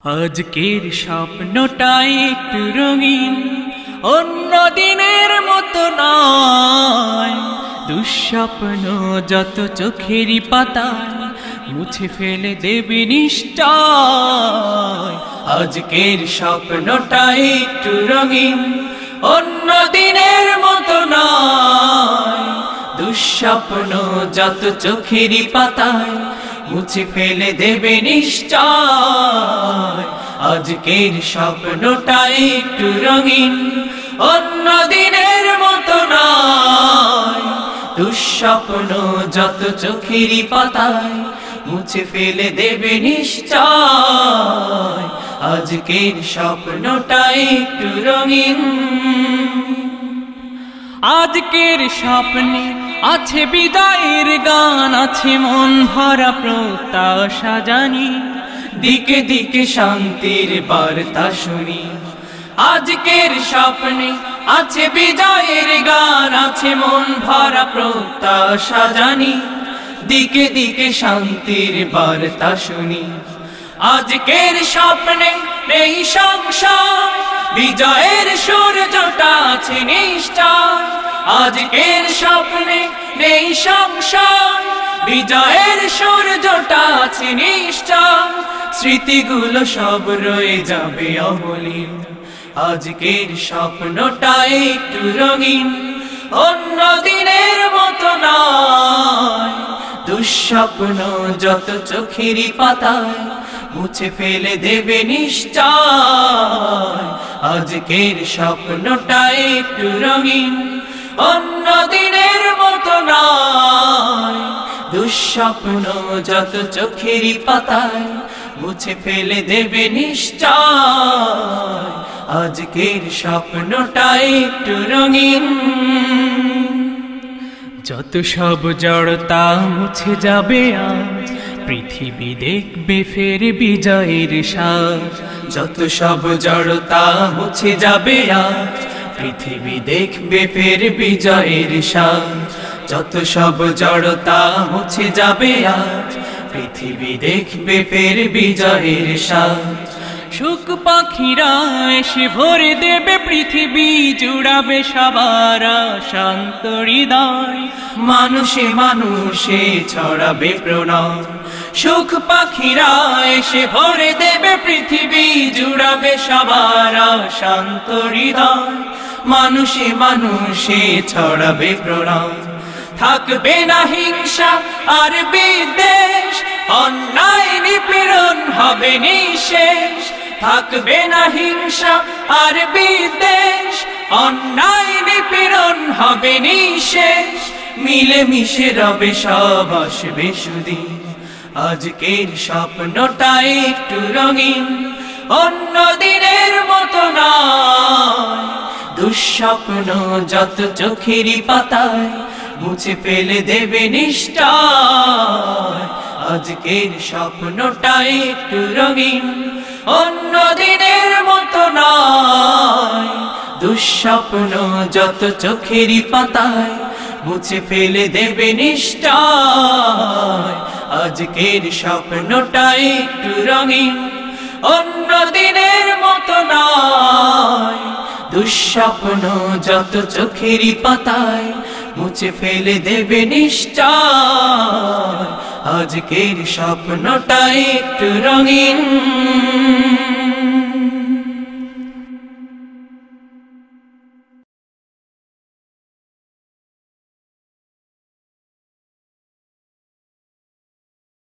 আজকের স্বপ্নটাই একটু রঙিন, অন্য দিনের মতো নয়। দুঃস্বপ্ন যত চোখেরই পাতায় মুছে ফেলে দেবে নিশ্চয়। আজকের স্বপ্নটাই একটু রঙিন, অন্য দিনের মতো নয়। দুঃস্বপ্ন যত চোখেরই পাতায় মুছে ফেলে দেবে নিশ্চয়। আজকের স্বপ্নটা একটু রঙিন, অন্য দিনের মতো নয়। দুঃস্বপ্ন যত চোখেরই পাতায় মুছে ফেলে দেবে নিশ্চয়। আজকের স্বপ্নটা একটু রঙিন। আজকের স্বপ্নে আছে বিদায়ের গান, আছে মন ভরা প্রত্যাশা জানি, দিকে দিকে শান্তির বার্তা শুনি। আজকের স্বপ্নে আছে বিদায়ের গান, আছে মন ভরা প্রত্যাশা জানি, দিকে দিকে শান্তির বার্তা শুনি। আজকের স্বপ্নে নেই সংশয়, বিজয়ের সূর্যটা আছে নিশ্চয়। আজকের স্বপ্নে নেই সংশয়, বিজয়ের সূর্যটা আছে নিশ্চয়। স্মৃতিগুলো সব রয়ে যাবে অমলিন। আজকের স্বপ্নটা একটু রঙিন, অন্য দিনের মতো নয়। দুঃস্বপ্ন যত চোখেরই পাতায় মুছে ফেলে দেবে নিশ্চয়। আজকের স্বপ্নটা একটু রঙিন, অন্য দিনের মতো নয়। দুঃস্বপ্ন যত চোখেরই পাতায় মুছে ফেলে দেবে নিশ্চয়। আজকের স্বপ্নটা একটু রঙিন। যত সব জড়তা মুছে যাবে আজ, পৃথিবী দেখবে ফের বিজয়ের সাজ। যত সব জড়তা মুছে যাবে আজ, পৃথিবী দেখবে ফের বিজয়ের সাজ। যত সব জড়তা মুছে যাবে আজ, পৃথিবী দেখবে ফের বিজয়ের সাজ। সুখ পাখিরা এসে ভরে দেবে পৃথিবী, জুড়াবে সবার শান্ত হৃদয়। মানুষে মানুষে ছড়াবে প্রণয়। সুখ পাখিরা এসে ভরে দেবে পৃথিবী, জুড়াবে সবার শান্ত হৃদয়। মানুষে মানুষে ছড়াবে প্রণয়। থাকবে না হিংসা আর বিদ্বেষ, অন্যায় নিপীড়ন হবে নিঃশেষ। থাকবে না হিংসা আর বিদ্বেষ, অন্যায় নিপীড়ন হবে নিঃশেষ। মিলে মিশে রবে সব, আসবে সুদিন। আজকের স্বপ্নটা একটু রঙিন, অন্য দিনের মতো নয়। দুঃস্বপ্ন যত চোখেরই পাতায় মুছে ফেলে দেবে নিশ্চয়। আজকের স্বপ্নটা একটু রঙিন, অন্য দিনের মতো নয়। দুঃস্বপ্ন যত চোখেরই পাতায় মুছে ফেলে দেবে নিশ্চয়। আজকের স্বপ্নটা একটু রঙিন, অন্য দিনের মতো নয়। দুঃস্বপ্ন যত চোখেরই পাতায় মুছে ফেলে দেবে নিশ্চয়। আজকের স্বপ্নটা একটু রঙিন।